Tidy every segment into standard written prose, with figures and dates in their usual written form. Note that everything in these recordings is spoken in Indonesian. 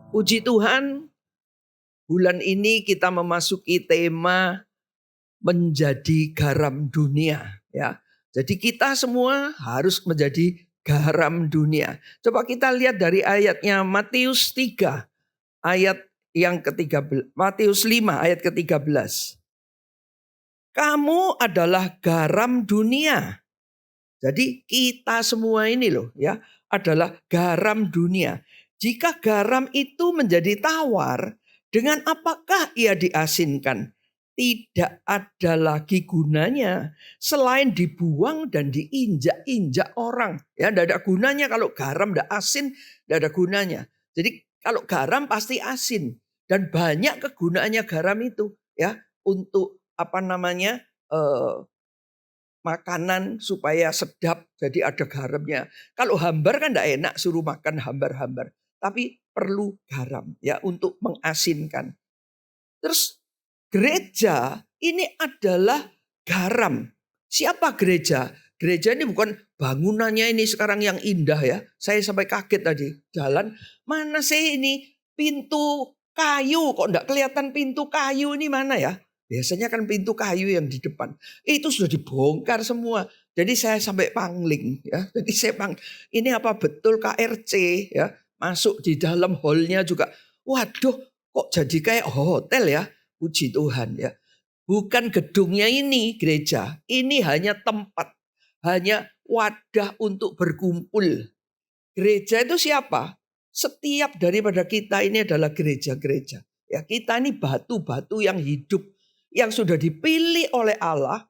Puji Tuhan, bulan ini kita memasuki tema menjadi garam dunia, ya. Jadi kita semua harus menjadi garam dunia. Coba kita lihat dari ayatnya Matius 3 ayat yang ke-13, Matius 5 ayat ke-13. Kamu adalah garam dunia. Jadi kita semua ini loh ya adalah garam dunia. Jika garam itu menjadi tawar, dengan apakah ia diasinkan? Tidak ada lagi gunanya selain dibuang dan diinjak-injak orang. Ya, tidak ada gunanya kalau garam tidak asin, tidak ada gunanya. Jadi kalau garam pasti asin dan banyak kegunaannya garam itu ya untuk apa namanya? Makanan supaya sedap, jadi ada garamnya. Kalau hambar kan tidak enak suruh makan hambar-hambar. Tapi perlu garam ya untuk mengasinkan. Terus gereja ini adalah garam. Siapa gereja? Gereja ini bukan bangunannya ini sekarang yang indah ya. Saya sampai kaget tadi jalan. Mana sih ini pintu kayu? Kok enggak kelihatan pintu kayu ini mana ya? Biasanya kan pintu kayu yang di depan. Itu sudah dibongkar semua. Jadi saya sampai pangling ya. Jadi ini apa betul KRC ya? Masuk di dalam hallnya juga. Waduh, kok jadi kayak hotel ya? Puji Tuhan ya. Bukan gedungnya ini gereja. Ini hanya tempat. Hanya wadah untuk berkumpul. Gereja itu siapa? Setiap daripada kita ini adalah gereja-gereja. Ya, kita ini batu-batu yang hidup. Yang sudah dipilih oleh Allah.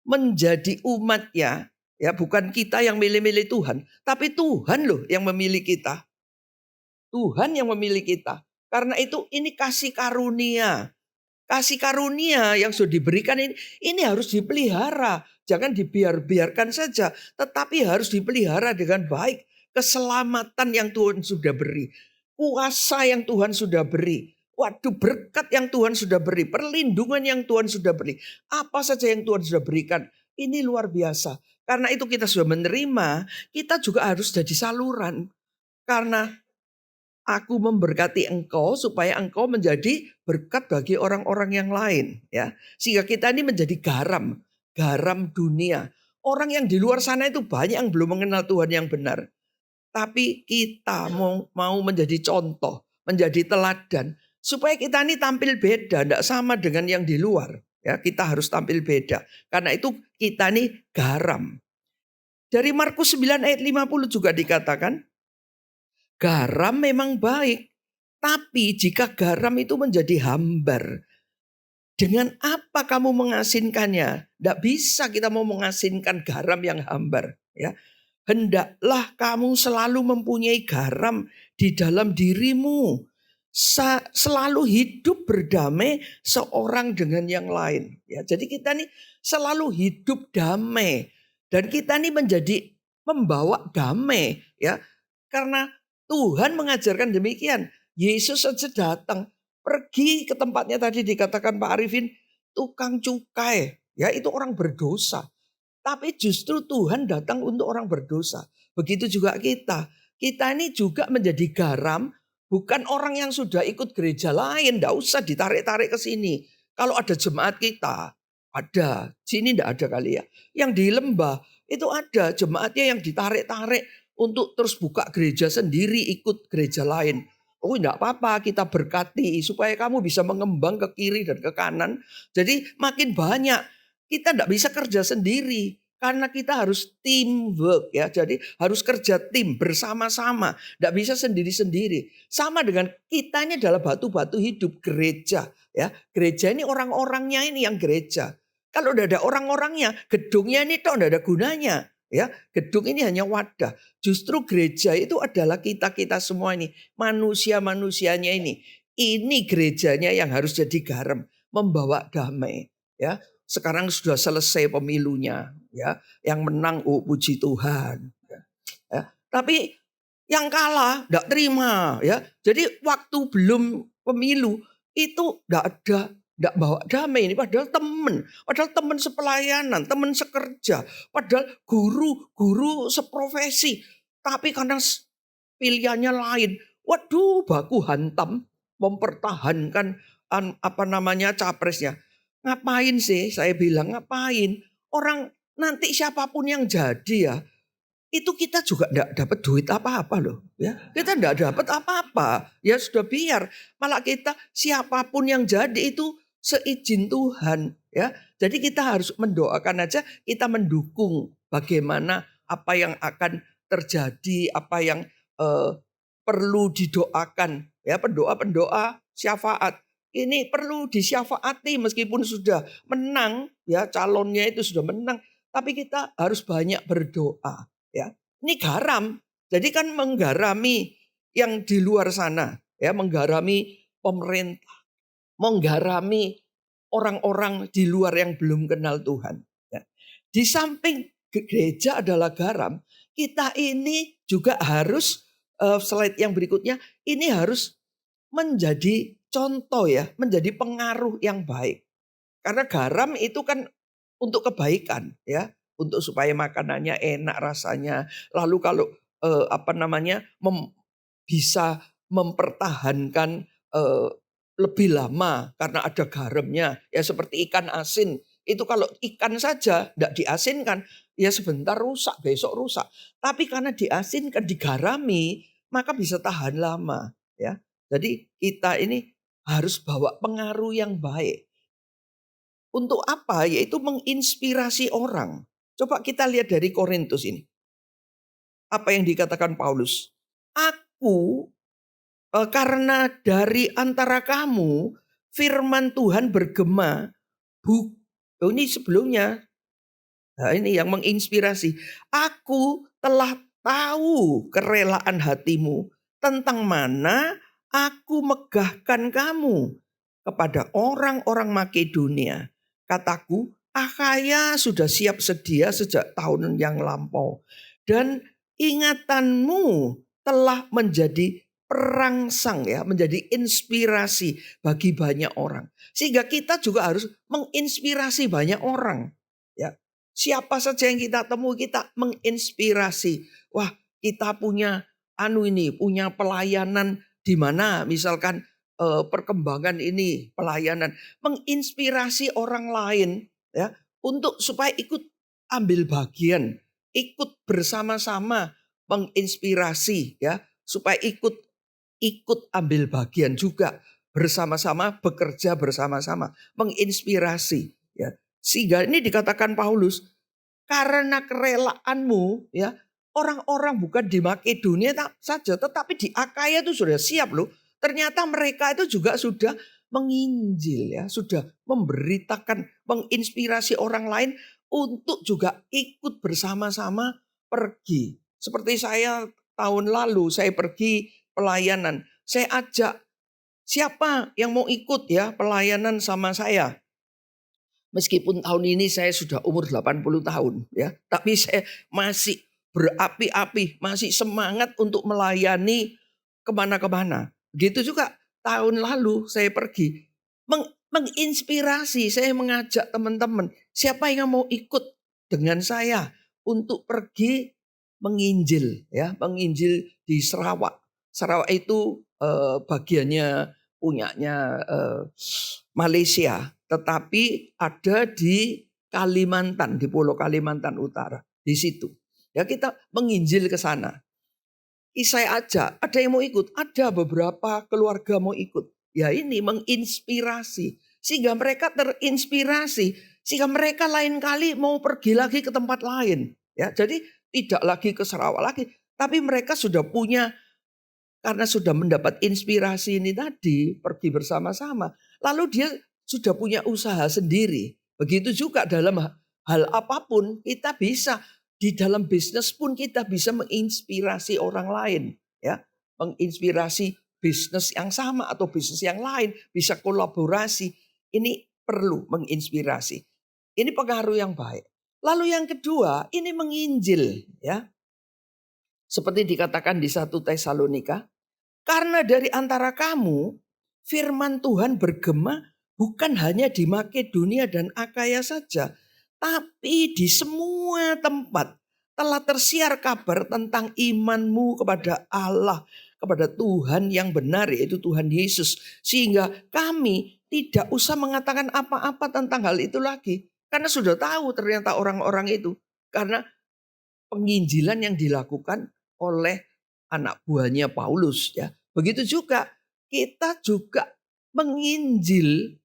Menjadi umatnya. Ya, bukan kita yang milih-milih Tuhan. Tapi Tuhan loh yang memilih kita. Tuhan yang memilih kita. Karena itu ini kasih karunia. Kasih karunia yang sudah diberikan ini harus dipelihara. Jangan dibiarkan saja. Tetapi harus dipelihara dengan baik. Keselamatan yang Tuhan sudah beri. Kuasa yang Tuhan sudah beri. Waduh, berkat yang Tuhan sudah beri. Perlindungan yang Tuhan sudah beri. Apa saja yang Tuhan sudah berikan. Ini luar biasa. Karena itu kita sudah menerima. Kita juga harus jadi saluran. Karena aku memberkati engkau supaya engkau menjadi berkat bagi orang-orang yang lain. Ya, sehingga kita ini menjadi garam. Garam dunia. Orang yang di luar sana itu banyak yang belum mengenal Tuhan yang benar. Tapi kita mau menjadi contoh. Menjadi teladan. Supaya kita ini tampil beda. Tidak sama dengan yang di luar. Ya, kita harus tampil beda. Karena itu kita ini garam. Dari Markus 9 ayat 50 juga dikatakan. Garam memang baik. Tapi jika garam itu menjadi hambar, dengan apa kamu mengasinkannya? Tidak bisa kita mau mengasinkan garam yang hambar. Ya. Hendaklah kamu selalu mempunyai garam di dalam dirimu. Selalu hidup berdamai seorang dengan yang lain. Ya, jadi kita nih selalu hidup damai. Dan kita nih menjadi membawa damai. Ya, karena Tuhan mengajarkan demikian. Yesus saja datang. Pergi ke tempatnya tadi dikatakan Pak Arifin. Tukang cukai. Ya, itu orang berdosa. Tapi justru Tuhan datang untuk orang berdosa. Begitu juga kita. Kita ini juga menjadi garam. Bukan orang yang sudah ikut gereja lain. Tidak usah ditarik-tarik ke sini. Kalau ada jemaat kita. Ada. Sini tidak ada kali ya. Yang di Lembah. Itu ada jemaatnya yang ditarik-tarik. Untuk terus buka gereja sendiri. Ikut gereja lain. Oh tidak apa-apa, kita berkati. Supaya kamu bisa mengembang ke kiri dan ke kanan. Jadi makin banyak. Kita tidak bisa kerja sendiri. Karena kita harus teamwork ya. Jadi harus kerja tim bersama-sama. Tidak bisa sendiri-sendiri. Sama dengan kita ini adalah batu-batu hidup gereja. Ya, gereja ini orang-orangnya ini yang gereja. Kalau tidak ada orang-orangnya, gedungnya ini tidak ada gunanya. Ya, gedung ini hanya wadah. Justru gereja itu adalah kita-kita semua ini. Manusia-manusianya ini. Ini gerejanya yang harus jadi garam. Membawa damai. Ya. Sekarang sudah selesai pemilunya, ya. Yang menang, oh puji Tuhan. Ya. Tapi yang kalah tidak terima, ya. Jadi waktu belum pemilu itu tidak bawa damai ini. Padahal teman sepelayanan, teman sekerja, padahal guru seprofesi. Tapi karena pilihannya lain, Waduh, baku hantam mempertahankan capresnya. Ngapain sih? Saya bilang ngapain? Orang nanti siapapun yang jadi ya, itu kita juga enggak dapat duit apa-apa loh, ya. Kita enggak dapat apa-apa. Ya sudah biar. Malah kita siapapun yang jadi itu seizin Tuhan, ya. Jadi kita harus mendoakan aja, kita mendukung bagaimana apa yang akan terjadi, apa yang perlu didoakan, ya. Pendoa-pendoa syafaat. Ini perlu disyafaati meskipun sudah menang, ya, calonnya itu sudah menang, tapi kita harus banyak berdoa. Ya, ini garam. Jadi kan menggarami yang di luar sana, ya, menggarami pemerintah, menggarami orang-orang di luar yang belum kenal Tuhan. Ya. Di samping gereja adalah garam, kita ini juga harus slide yang berikutnya ini harus menjadi contoh, ya, menjadi pengaruh yang baik. Karena garam itu kan untuk kebaikan, ya, untuk supaya makanannya enak rasanya. Lalu kalau bisa mempertahankan lebih lama karena ada garamnya. Ya seperti ikan asin. Itu kalau ikan saja tidak diasinkan, ya sebentar rusak, besok rusak. Tapi karena diasinkan, digarami, maka bisa tahan lama. Ya, jadi kita ini harus bawa pengaruh yang baik. Untuk apa? Yaitu menginspirasi orang. Coba kita lihat dari Korintus ini. Apa yang dikatakan Paulus? Aku karena dari antara kamu firman Tuhan bergema. Ini sebelumnya. Nah, ini yang menginspirasi. Aku telah tahu kerelaan hatimu tentang mana aku megahkan kamu kepada orang-orang Makedonia. Kataku, Akhaya sudah siap sedia sejak tahun yang lampau. Dan ingatanmu telah menjadi perangsang, ya, menjadi inspirasi bagi banyak orang. Sehingga kita juga harus menginspirasi banyak orang. Ya. Siapa saja yang kita temui, kita menginspirasi. Wah, kita punya punya pelayanan di mana misalkan perkembangan ini, pelayanan, menginspirasi orang lain, ya, untuk supaya ikut ambil bagian, ikut bersama-sama menginspirasi, ya, supaya ikut ambil bagian juga, bersama-sama bekerja bersama-sama, menginspirasi, ya. Sehingga ini dikatakan Paulus, karena kerelaanmu, ya, orang-orang bukan di Makedonia saja, tetapi di Akaya itu sudah siap loh. Ternyata mereka itu juga sudah menginjil, ya, sudah memberitakan, menginspirasi orang lain untuk juga ikut bersama-sama pergi. Seperti saya tahun lalu, saya pergi pelayanan. Saya ajak, siapa yang mau ikut, ya, pelayanan sama saya? Meskipun tahun ini saya sudah umur 80 tahun, ya, tapi saya masih berapi-api, masih semangat untuk melayani kemana-kemana. Begitu juga tahun lalu saya pergi menginspirasi, saya mengajak teman-teman, siapa yang mau ikut dengan saya untuk pergi menginjil, ya, menginjil di Sarawak. Sarawak itu bagiannya punyanya Malaysia, tetapi ada di Kalimantan, di Pulau Kalimantan Utara, di situ. Ya, kita menginjil ke sana. Saya ajak, ada yang mau ikut, ada beberapa keluarga mau ikut. Ya, ini menginspirasi sehingga mereka terinspirasi, sehingga mereka lain kali mau pergi lagi ke tempat lain. Ya, jadi tidak lagi ke Sarawak lagi, tapi mereka sudah punya, karena sudah mendapat inspirasi ini tadi, pergi bersama-sama. Lalu dia sudah punya usaha sendiri. Begitu juga dalam hal apapun kita bisa. Di dalam bisnis pun kita bisa menginspirasi orang lain. Ya, menginspirasi bisnis yang sama atau bisnis yang lain. Bisa kolaborasi. Ini perlu menginspirasi. Ini pengaruh yang baik. Lalu yang kedua, ini menginjil, ya. Seperti dikatakan di 1 Tesalonika, karena dari antara kamu firman Tuhan bergema bukan hanya di Makedonia dan Akaya saja, tapi di semua tempat telah tersiar kabar tentang imanmu kepada Allah kepada Tuhan yang benar, yaitu Tuhan Yesus. Sehingga kami tidak usah mengatakan apa-apa tentang hal itu lagi. Karena sudah tahu ternyata orang-orang itu. Karena penginjilan yang dilakukan oleh anak buahnya Paulus, ya. Begitu juga kita juga menginjil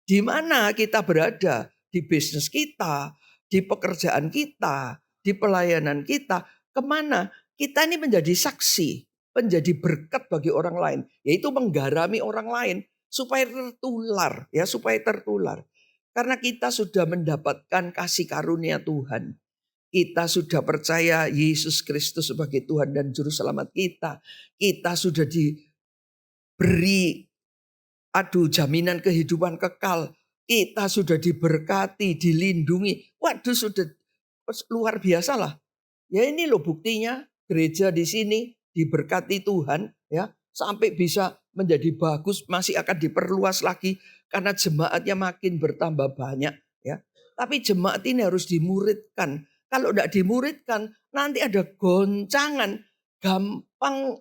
di mana kita berada, di bisnis kita, di pekerjaan kita, di pelayanan kita, kemana kita ini menjadi saksi, menjadi berkat bagi orang lain, yaitu menggarami orang lain supaya tertular, ya, supaya tertular. Karena kita sudah mendapatkan kasih karunia Tuhan. Kita sudah percaya Yesus Kristus sebagai Tuhan dan Juru Selamat kita. Kita sudah diberi jaminan kehidupan kekal. Kita sudah diberkati, dilindungi. Waduh, sudah luar biasa lah. Ya ini loh buktinya, gereja di sini diberkati Tuhan, ya, sampai bisa menjadi bagus, masih akan diperluas lagi karena jemaatnya makin bertambah banyak, ya. Tapi jemaat ini harus dimuridkan. Kalau tidak dimuridkan, nanti ada goncangan, gampang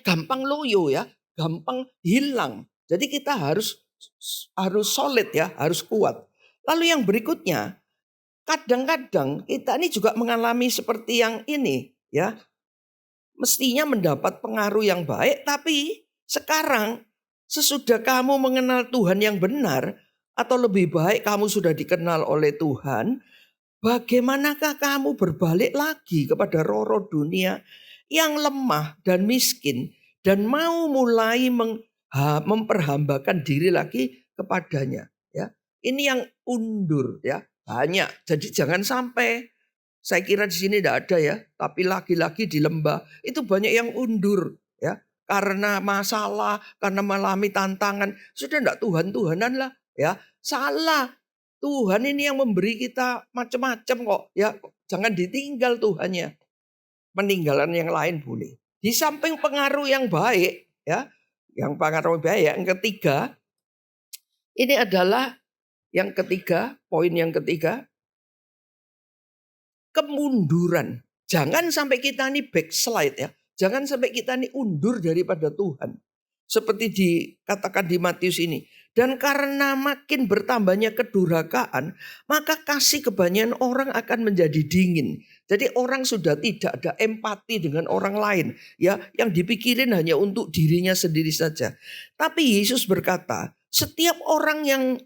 gampang loyo, ya, gampang hilang. Jadi kita harus solid, ya, harus kuat. Lalu yang berikutnya, kadang-kadang kita ini juga mengalami seperti yang ini, ya. Mestinya mendapat pengaruh yang baik, tapi sekarang sesudah kamu mengenal Tuhan yang benar, atau lebih baik kamu sudah dikenal oleh Tuhan, bagaimanakah kamu berbalik lagi kepada roh-roh dunia yang lemah dan miskin dan mau mulai memperhambakan diri lagi kepadanya, ya. Ini yang undur, ya, banyak. Jadi jangan sampai, saya kira di sini tidak ada, ya, tapi lagi-lagi di lembah itu banyak yang undur, ya, karena masalah, karena mengalami tantangan. Sudah tidak Tuhan-Tuhanan lah, ya. Salah. Tuhan ini yang memberi kita macam-macam kok, ya. Jangan ditinggal Tuhannya. Meninggalan yang lain boleh. Di samping pengaruh yang baik, ya, yang pengaruh baik, yang ketiga, ini adalah yang ketiga, poin yang ketiga, kemunduran. Jangan sampai kita ini backslide, ya. Jangan sampai kita ini undur daripada Tuhan. Seperti dikatakan di Matius ini. Dan karena makin bertambahnya kedurhakaan, maka kasih kebanyakan orang akan menjadi dingin. Jadi orang sudah tidak ada empati dengan orang lain, ya, yang dipikirin hanya untuk dirinya sendiri saja. Tapi Yesus berkata, setiap orang yang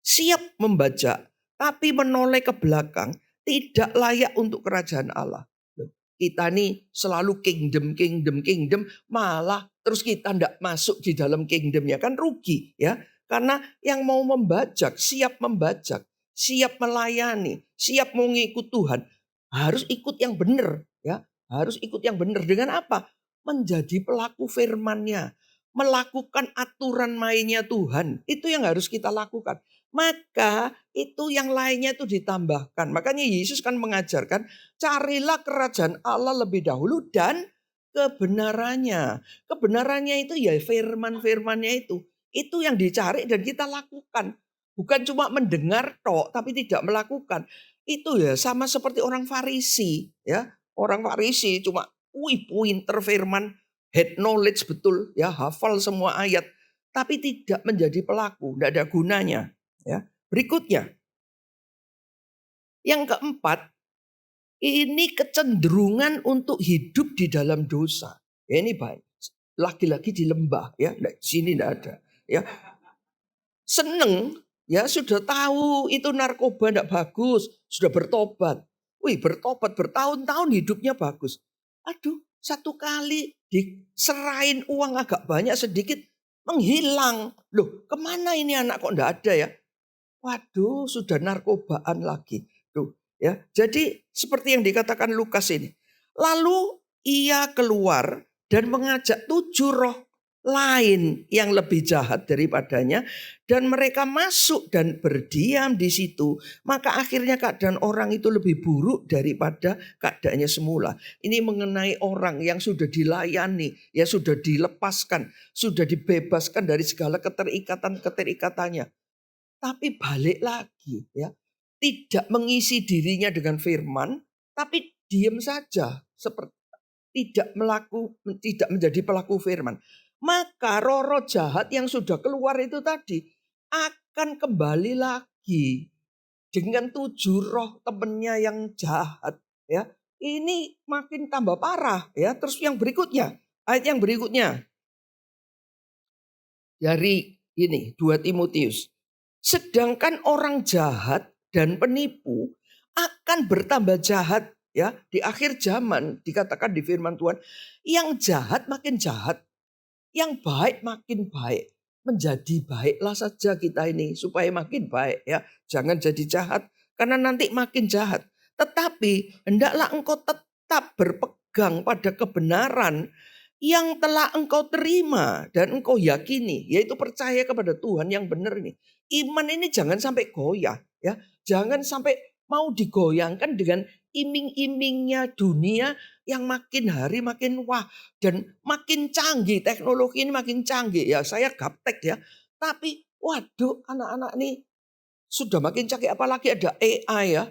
siap membajak tapi menoleh ke belakang tidak layak untuk kerajaan Allah. Kita nih selalu kingdom, malah terus kita tidak masuk di dalam kingdomnya, kan rugi, ya. Karena yang mau membajak, siap melayani, siap mau ngikut Tuhan, harus ikut yang benar, ya. Harus ikut yang benar dengan apa? Menjadi pelaku firman-Nya, melakukan aturan mainnya Tuhan. Itu yang harus kita lakukan. Maka itu yang lainnya itu ditambahkan. Makanya Yesus kan mengajarkan, carilah kerajaan Allah lebih dahulu dan kebenarannya. Kebenarannya itu ya firman-firmannya itu. Itu yang dicari dan kita lakukan. Bukan cuma mendengar tok tapi tidak melakukan. Itu ya sama seperti orang Farisi, ya. Orang Farisi cuma pinter firman, head knowledge betul, ya, hafal semua ayat, tapi tidak menjadi pelaku, tidak ada gunanya, ya. Berikutnya, yang keempat, ini kecenderungan untuk hidup di dalam dosa. Ya, ini baik. Lagi-lagi di lembah, ya, di sini tidak ada, ya. Seneng, ya, sudah tahu itu narkoba tidak bagus, sudah bertobat. Wih, bertobat bertahun-tahun hidupnya bagus. Aduh, satu kali diserahin uang agak banyak sedikit menghilang. Loh, kemana ini anak kok enggak ada, ya? Waduh, sudah narkobaan lagi. Tuh, ya. Jadi seperti yang dikatakan Lukas ini. Lalu ia keluar dan mengajak 7 roh lain yang lebih jahat daripadanya, dan mereka masuk dan berdiam di situ. Maka akhirnya keadaan orang itu lebih buruk daripada keadaannya semula. Ini mengenai orang yang sudah dilayani, ya, sudah dilepaskan, sudah dibebaskan dari segala keterikatannya. Tapi balik lagi, ya, tidak mengisi dirinya dengan firman, tapi diam saja. Seperti tidak menjadi pelaku firman, maka roh-roh jahat yang sudah keluar itu tadi akan kembali lagi dengan 7 roh temennya yang jahat, ya. Ini makin tambah parah, ya. Terus yang berikutnya, ayat yang berikutnya dari ini 2 Timotius. Sedangkan orang jahat dan penipu akan bertambah jahat, ya. Di akhir zaman dikatakan di firman Tuhan, yang jahat makin jahat, yang baik makin baik. Menjadi baiklah saja kita ini supaya makin baik, ya. Jangan jadi jahat karena nanti makin jahat. Tetapi hendaklah engkau tetap berpegang pada kebenaran yang telah engkau terima dan engkau yakini, yaitu percaya kepada Tuhan yang benar ini. Iman ini jangan sampai goyah, ya. Jangan sampai mau digoyangkan dengan iming-imingnya dunia yang makin hari makin wah dan makin canggih. Teknologi ini makin canggih, ya. Saya gaptek, ya. Tapi waduh, anak-anak ini sudah makin canggih, apalagi ada AI, ya.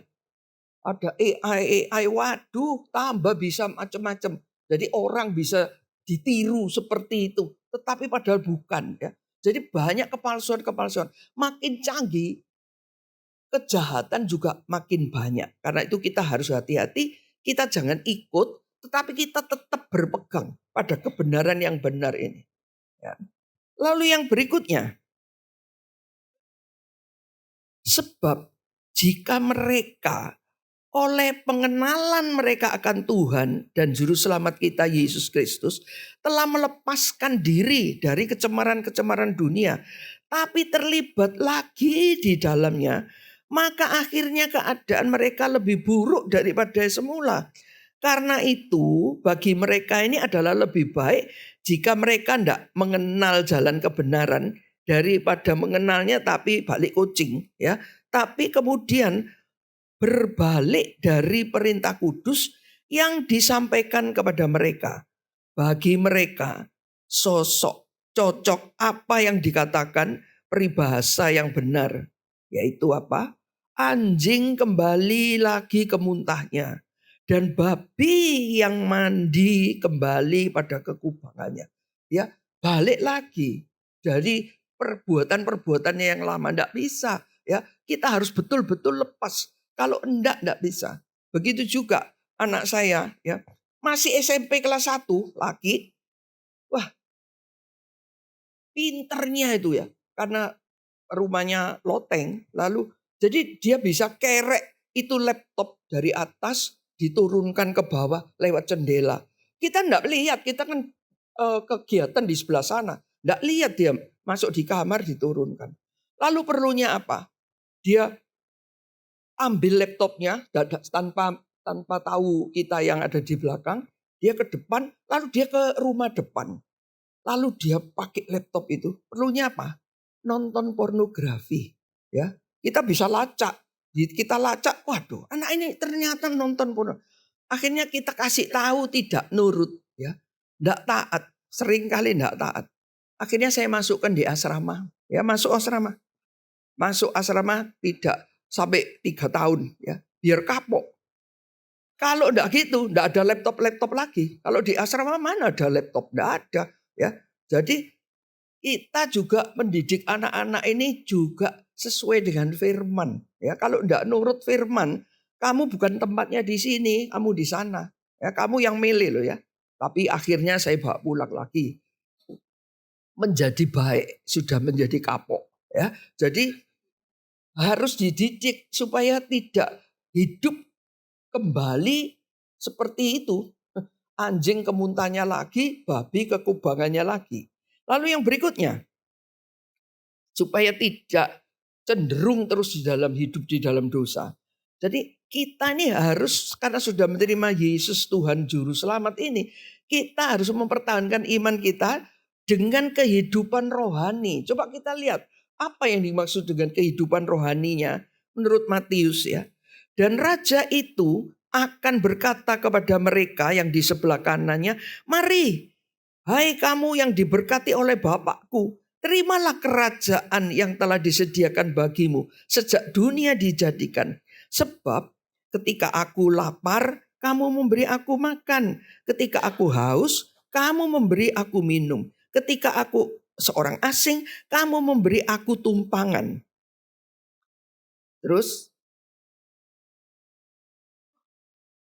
Ada AI, waduh, tambah bisa macam-macam. Jadi orang bisa ditiru seperti itu, tetapi padahal bukan, ya. Jadi banyak kepalsuan-kepalsuan. Makin canggih, kejahatan juga makin banyak. Karena itu kita harus hati-hati, kita jangan ikut, tetapi kita tetap berpegang pada kebenaran yang benar ini. Ya. Lalu yang berikutnya, sebab jika mereka oleh pengenalan mereka akan Tuhan dan Juru Selamat kita Yesus Kristus telah melepaskan diri dari kecemaran-kecemaran dunia, tapi terlibat lagi di dalamnya, maka akhirnya keadaan mereka lebih buruk daripada semula. Karena itu bagi mereka ini adalah lebih baik jika mereka tidak mengenal jalan kebenaran daripada mengenalnya tapi balik kucing, ya. Tapi kemudian berbalik dari perintah kudus yang disampaikan kepada mereka. Bagi mereka sosok cocok apa yang dikatakan peribahasa yang benar. Yaitu apa? Anjing kembali lagi ke muntahnya. Dan babi yang mandi kembali pada kekubangannya. Ya, balik lagi dari perbuatan-perbuatannya yang lama. Tidak bisa. Ya, kita harus betul-betul lepas. Kalau enggak bisa. Begitu juga anak saya, ya, masih SMP kelas 1 laki. Wah, pinternya itu, ya. Karena rumahnya loteng, lalu jadi dia bisa kerek itu laptop dari atas diturunkan ke bawah lewat jendela. Kita enggak lihat, kita kan kegiatan di sebelah sana. Enggak lihat dia masuk di kamar diturunkan. Lalu perlunya apa? Dia ambil laptopnya tanpa tahu kita yang ada di belakang, dia ke depan, lalu dia ke rumah depan. Lalu dia pakai laptop itu, perlunya apa? Nonton pornografi, ya. Kita bisa lacak. Kita lacak, waduh, anak ini ternyata nonton porno. Akhirnya kita kasih tahu tidak nurut, ya. Tidak taat, sering kali tidak taat. Akhirnya saya masukkan di asrama, ya, masuk asrama. Masuk asrama tidak sampai 3 tahun, ya, biar kapok. Kalau enggak gitu, enggak ada laptop lagi. Kalau di asrama mana ada laptop? Enggak ada, ya. Jadi kita juga mendidik anak-anak ini juga sesuai dengan firman, ya. Kalau enggak nurut firman, kamu bukan tempatnya di sini, kamu di sana. Ya, kamu yang milih loh, ya. Tapi akhirnya saya bawa pulang lagi. Menjadi baik, sudah menjadi kapok, ya. Jadi harus dididik supaya tidak hidup kembali seperti itu. Anjing ke muntahnya lagi, babi ke kubangannya lagi. Lalu yang berikutnya, supaya tidak cenderung terus di dalam hidup di dalam dosa. Jadi kita ini harus, karena sudah menerima Yesus Tuhan Juru Selamat ini, kita harus mempertahankan iman kita dengan kehidupan rohani. Coba kita lihat apa yang dimaksud dengan kehidupan rohaninya menurut Matius, ya. Dan raja itu akan berkata kepada mereka yang di sebelah kanannya, "Mari, hai kamu yang diberkati oleh Bapakku, terimalah kerajaan yang telah disediakan bagimu sejak dunia dijadikan. Sebab ketika aku lapar, kamu memberi aku makan. Ketika aku haus, kamu memberi aku minum. Ketika aku seorang asing, kamu memberi aku tumpangan. Terus,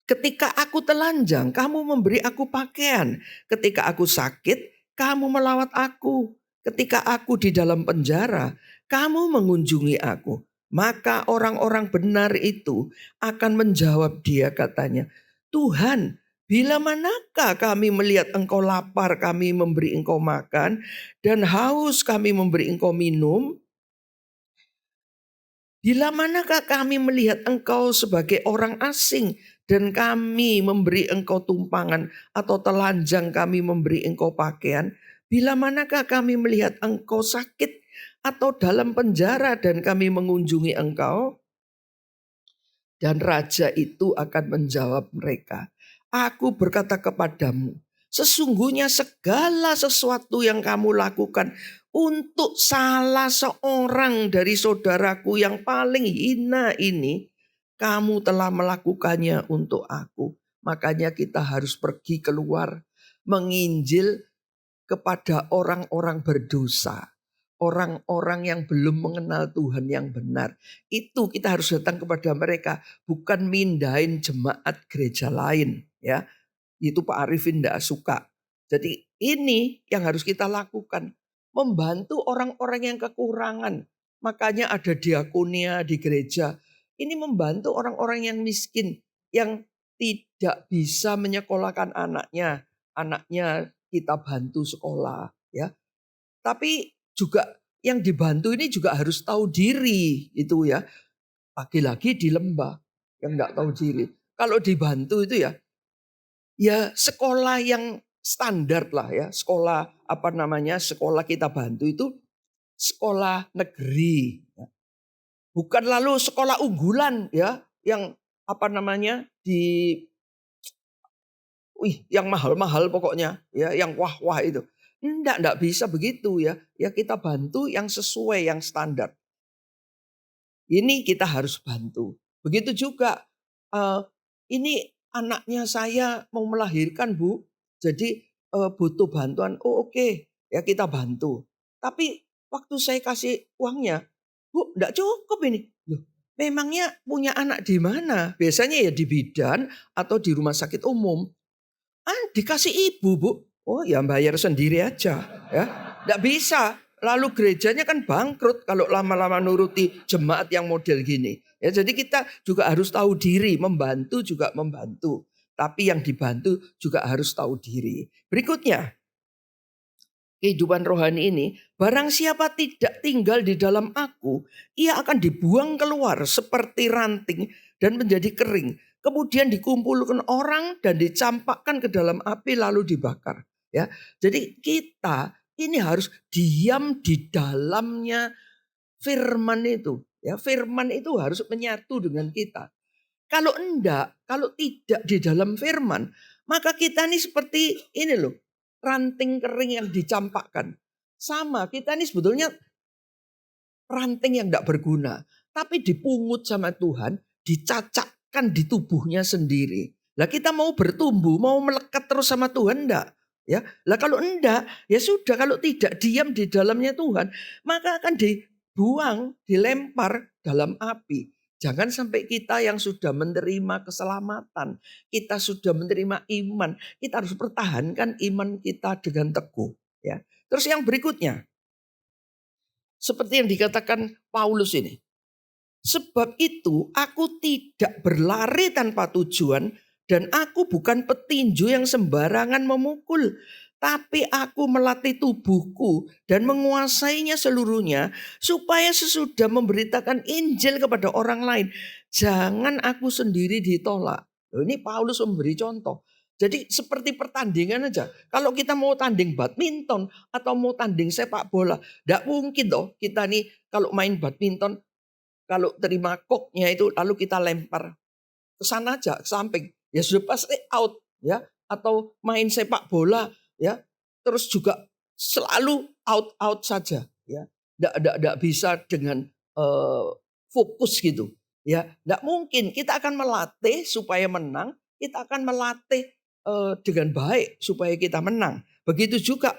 ketika aku telanjang, kamu memberi aku pakaian. Ketika aku sakit, kamu melawat aku. Ketika aku di dalam penjara, kamu mengunjungi aku. Maka orang-orang benar itu akan menjawab dia, katanya, Tuhan, bila manakah kami melihat engkau lapar, kami memberi engkau makan, dan haus kami memberi engkau minum? Bila manakah kami melihat engkau sebagai orang asing dan kami memberi engkau tumpangan, atau telanjang kami memberi engkau pakaian? Bila manakah kami melihat engkau sakit atau dalam penjara dan kami mengunjungi engkau? Dan raja itu akan menjawab mereka, aku berkata kepadamu, sesungguhnya segala sesuatu yang kamu lakukan untuk salah seorang dari saudaraku yang paling hina ini, kamu telah melakukannya untuk aku. Makanya kita harus pergi keluar menginjil kepada orang-orang berdosa. Orang-orang yang belum mengenal Tuhan yang benar. Itu kita harus datang kepada mereka. Bukan mindahin jemaat gereja lain. Ya, itu Pak Arifin tidak suka. Jadi ini yang harus kita lakukan. Membantu orang-orang yang kekurangan. Makanya ada diakonia di gereja. Ini membantu orang-orang yang miskin. Yang tidak bisa menyekolahkan anaknya. Anaknya kita bantu sekolah. Ya, tapi juga yang dibantu ini juga harus tahu diri. Itu ya. Lagi-lagi di lembah. Yang tidak tahu diri. Kalau dibantu itu ya sekolah yang standar lah ya. Sekolah sekolah kita bantu itu sekolah negeri. Bukan lalu sekolah unggulan ya. Yang yang mahal-mahal pokoknya. Ya, yang wah-wah itu. Enggak bisa begitu ya. Ya kita bantu yang sesuai, yang standar. Ini kita harus bantu. Begitu juga ini anaknya saya mau melahirkan, Bu. Jadi butuh bantuan. Oh oke. Ya kita bantu. Tapi waktu saya kasih uangnya, Bu, enggak cukup ini. Loh, memangnya punya anak di mana? Biasanya ya di bidan atau di rumah sakit umum. Dikasih ibu, Bu. Oh ya bayar sendiri aja. Ya, enggak bisa. Lalu gerejanya kan bangkrut kalau lama-lama nuruti jemaat yang model gini. Ya, jadi kita juga harus tahu diri, membantu juga membantu. Tapi yang dibantu juga harus tahu diri. Berikutnya, kehidupan rohani ini, barang siapa tidak tinggal di dalam aku, ia akan dibuang keluar seperti ranting dan menjadi kering. Kemudian dikumpulkan orang dan dicampakkan ke dalam api lalu dibakar. Ya, jadi kita ini harus diam di dalamnya firman itu. Ya, firman itu harus menyatu dengan kita. Kalau tidak di dalam firman, maka kita ini seperti ini loh, ranting kering yang dicampakkan. Sama, kita ini sebetulnya ranting yang tidak berguna. Tapi dipungut sama Tuhan, dicacakkan di tubuhnya sendiri. Lah kita mau bertumbuh, mau melekat terus sama Tuhan enggak? Ya, lah kalau enggak, ya sudah, kalau tidak diam di dalamnya Tuhan, maka akan dibuang, dilempar dalam api. Jangan sampai kita yang sudah menerima keselamatan, kita sudah menerima iman, kita harus pertahankan iman kita dengan teguh. Ya. Terus yang berikutnya, seperti yang dikatakan Paulus ini. Sebab itu aku tidak berlari tanpa tujuan dan aku bukan petinju yang sembarangan memukul. Tapi aku melatih tubuhku dan menguasainya seluruhnya supaya sesudah memberitakan Injil kepada orang lain, jangan aku sendiri ditolak. Ini Paulus memberi contoh. Jadi seperti pertandingan aja. Kalau kita mau tanding badminton atau mau tanding sepak bola, tidak mungkin toh kita nih kalau main badminton, kalau terima koknya itu lalu kita lempar ke sana aja, ke samping. Ya sudah pasti out ya. Atau main sepak bola ya, terus juga selalu out saja ya. Tidak bisa dengan fokus gitu. Ya, tidak mungkin. Kita akan melatih supaya menang. kita akan melatih dengan baik supaya kita menang. Begitu juga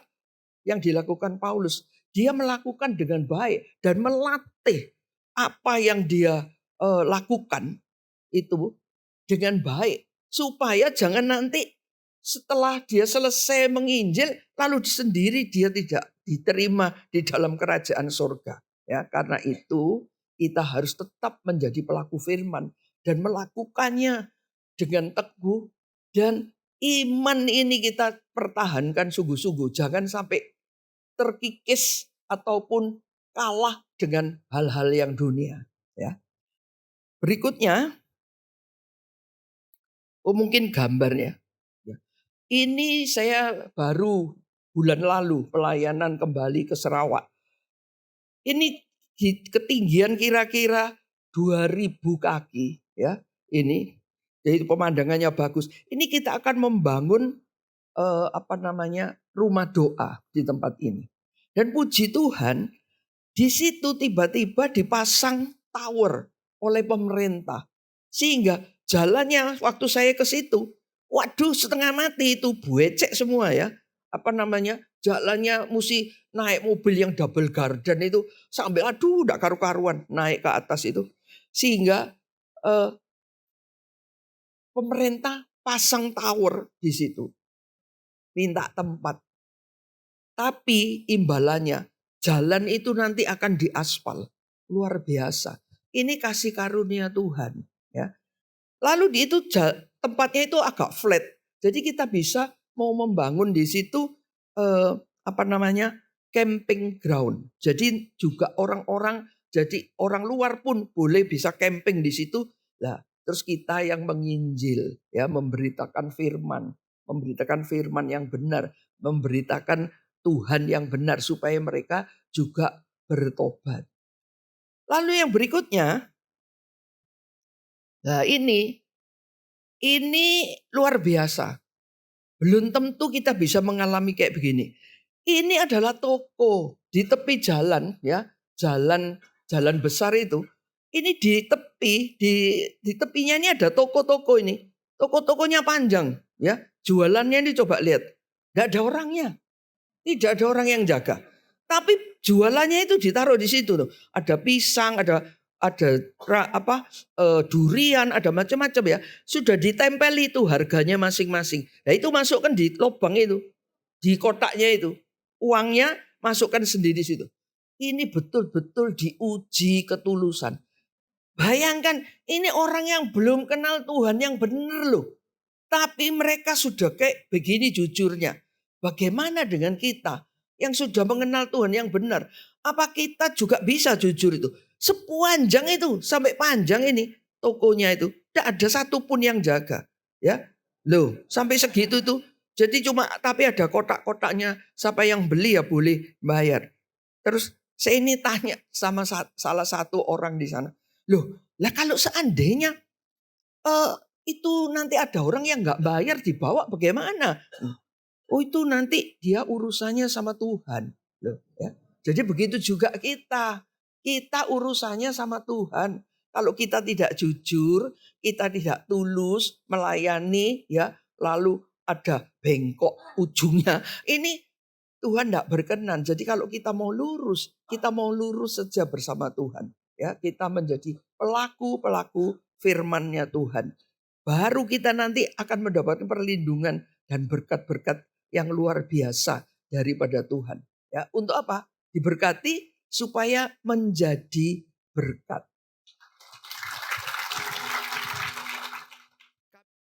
yang dilakukan Paulus. Dia melakukan dengan baik dan melatih apa yang dia lakukan itu dengan baik. Supaya jangan nanti setelah dia selesai menginjil, lalu sendiri dia tidak diterima di dalam kerajaan surga. Ya, karena itu kita harus tetap menjadi pelaku firman dan melakukannya dengan teguh, dan iman ini kita pertahankan sungguh-sungguh. Jangan sampai terkikis ataupun kalah dengan hal-hal yang dunia. Ya. Berikutnya, mungkin gambarnya. Ya. Ini saya baru bulan lalu pelayanan kembali ke Sarawak. Ini di ketinggian kira-kira 2000 kaki, ya. Ini jadi pemandangannya bagus. Ini kita akan membangun rumah doa di tempat ini. Dan puji Tuhan, di situ tiba-tiba dipasang tower oleh pemerintah. Sehingga jalannya waktu saya ke situ, waduh setengah mati itu, buecek semua ya. Jalannya mesti naik mobil yang double garden itu sampai aduh udah karu-karuan naik ke atas itu. Sehingga pemerintah pasang tower di situ. Minta tempat. Tapi imbalannya jalan itu nanti akan diaspal. Luar biasa. Ini kasih karunia Tuhan. Ya. Lalu di itu tempatnya itu agak flat. Jadi kita bisa mau membangun di situ camping ground. Jadi juga orang-orang, jadi orang luar pun boleh bisa camping di situ. Nah, terus kita yang menginjil, ya, memberitakan firman yang benar, memberitakan Tuhan yang benar supaya mereka juga bertobat. Lalu yang berikutnya, nah ini luar biasa. Belum tentu kita bisa mengalami kayak begini. Ini adalah toko di tepi jalan, ya, jalan besar itu. Ini di tepi, di tepinya ini ada toko-toko ini. Toko-tokonya panjang, ya. Jualannya ini coba lihat. Tidak ada orangnya. Tidak ada orang yang jaga. Tapi jualannya itu ditaruh di situ tuh. Ada pisang, ada durian, ada macam-macam ya. Sudah ditempel itu harganya masing-masing. Nah itu masukkan di lubang itu. Di kotaknya itu. Uangnya masukkan sendiri di situ. Ini betul-betul diuji ketulusan. Bayangkan ini orang yang belum kenal Tuhan yang benar loh. Tapi mereka sudah kayak begini jujurnya. Bagaimana dengan kita yang sudah mengenal Tuhan yang benar? Apa kita juga bisa jujur itu? Sepanjang itu, sampai panjang ini tokonya itu, tidak ada satupun yang jaga. Ya, loh, sampai segitu itu. Jadi tapi ada kotak-kotaknya. Siapa yang beli ya boleh bayar. Terus saya ini tanya sama salah satu orang di sana. Loh, lah kalau seandainya itu nanti ada orang yang nggak bayar dibawa bagaimana? Oh itu nanti dia urusannya sama Tuhan. Loh, ya. Jadi begitu juga kita. Kita urusannya sama Tuhan. Kalau kita tidak jujur, kita tidak tulus melayani, ya, lalu ada bengkok ujungnya. Ini Tuhan tidak berkenan. Jadi kalau kita mau lurus saja bersama Tuhan. Ya, kita menjadi pelaku-pelaku firman-Nya Tuhan. Baru kita nanti akan mendapatkan perlindungan dan berkat-berkat yang luar biasa daripada Tuhan. Ya, untuk apa? Diberkati supaya menjadi berkat.